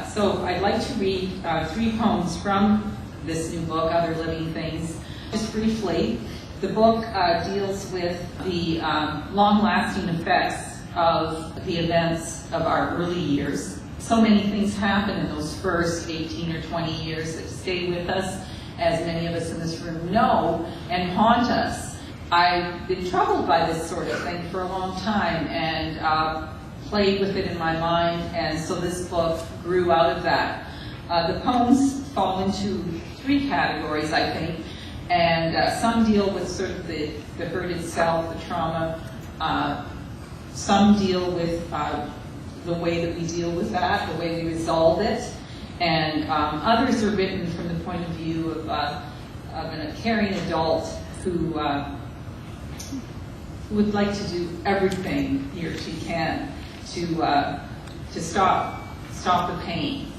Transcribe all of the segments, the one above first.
So I'd like to read 3 poems from this new book, Other Living Things. Just briefly, the book deals with the long-lasting effects of the events of our early years. So many things happen in those first 18 or 20 years that stay with us, as many of us in this room know, and haunt us. I've been troubled by this sort of thing for a long time and played with it in my mind, and so this book grew out of that. The poems fall into 3 categories, I think, and some deal with sort of the hurt itself, the trauma. Some deal with the way that we deal with that, the way we resolve it, and others are written from the point of view of a caring adult who would like to do everything he or she can to stop the pain.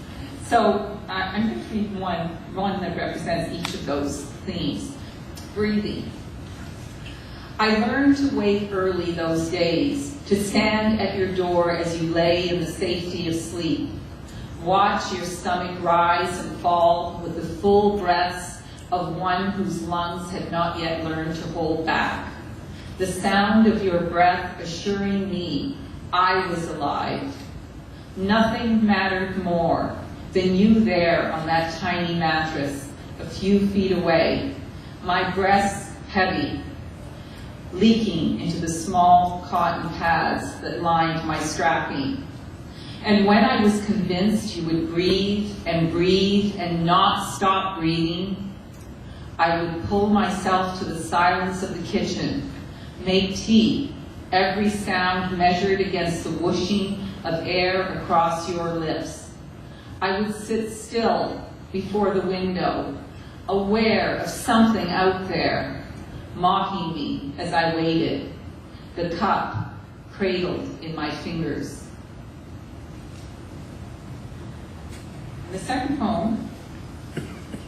So I'm going to read one that represents each of those themes. Breathing. I learned to wake early those days, to stand at your door as you lay in the safety of sleep. Watch your stomach rise and fall with the full breaths of one whose lungs had not yet learned to hold back. The sound of your breath assuring me I was alive. Nothing mattered more than you there on that tiny mattress a few feet away, my breasts heavy, leaking into the small cotton pads that lined my strapping. And when I was convinced you would breathe and not stop breathing, I would pull myself to the silence of the kitchen, make tea, every sound measured against the whooshing of air across your lips. I would sit still before the window, aware of something out there, mocking me as I waited, the cup cradled in my fingers. The second poem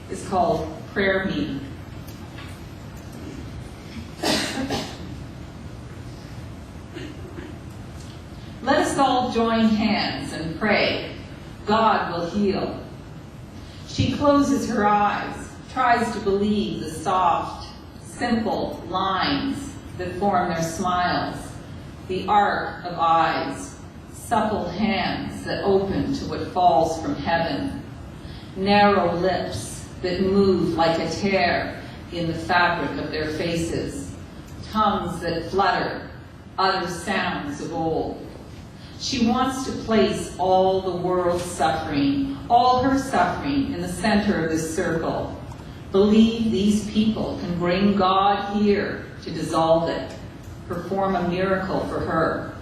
is called Prayer Meeting. Let us all join hands and pray. God will heal. She closes her eyes, tries to believe the soft, simple lines that form their smiles, the arc of eyes, supple hands that open to what falls from heaven, narrow lips that move like a tear in the fabric of their faces, tongues that flutter, utter sounds of old. She wants to place all the world's suffering, all her suffering, in the center of this circle. Believe these people can bring God here to dissolve it, perform a miracle for her.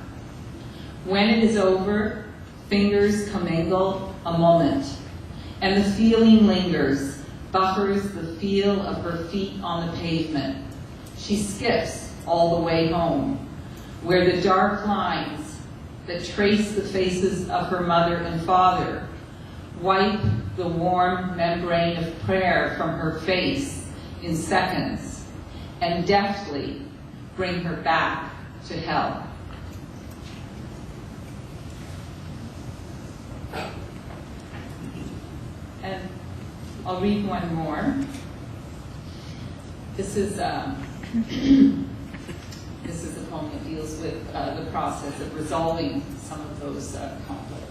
When it is over, fingers commingle a moment, and the feeling lingers, buffers the feel of her feet on the pavement. She skips all the way home, where the dark lines that trace the faces of her mother and father wipe the warm membrane of prayer from her face in seconds and deftly bring her back to hell. And I'll read one more. This is a poem that deals with the process of resolving some of those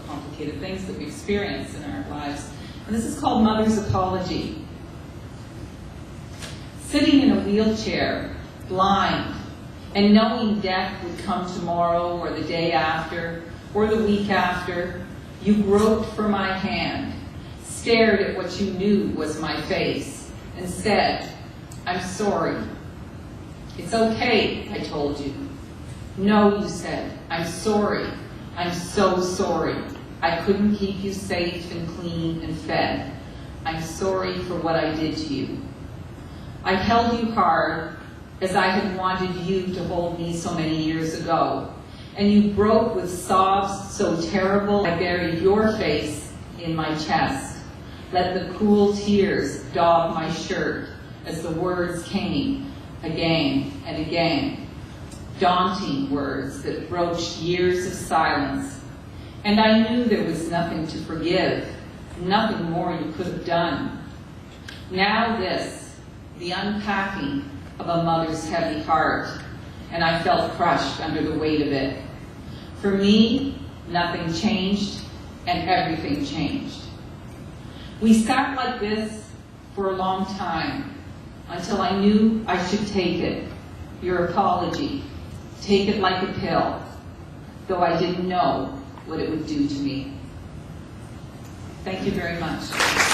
complicated things that we experience in our lives. And this is called Mother's Apology. Sitting in a wheelchair, blind, and knowing death would come tomorrow or the day after or the week after, you groped for my hand, stared at what you knew was my face, and said, "I'm sorry." "It's okay," I told you. "No," you said, "I'm sorry. I'm so sorry. I couldn't keep you safe and clean and fed. I'm sorry for what I did to you." I held you hard as I had wanted you to hold me so many years ago, and you broke with sobs so terrible I buried your face in my chest. Let the cool tears daub my shirt as the words came again and again, daunting words that broached years of silence. And I knew there was nothing to forgive, nothing more you could have done. Now this, the unpacking of a mother's heavy heart, and I felt crushed under the weight of it. For me, nothing changed, and everything changed. We sat like this for a long time, until I knew I should take it, your apology, take it like a pill, though I didn't know what it would do to me. Thank you very much.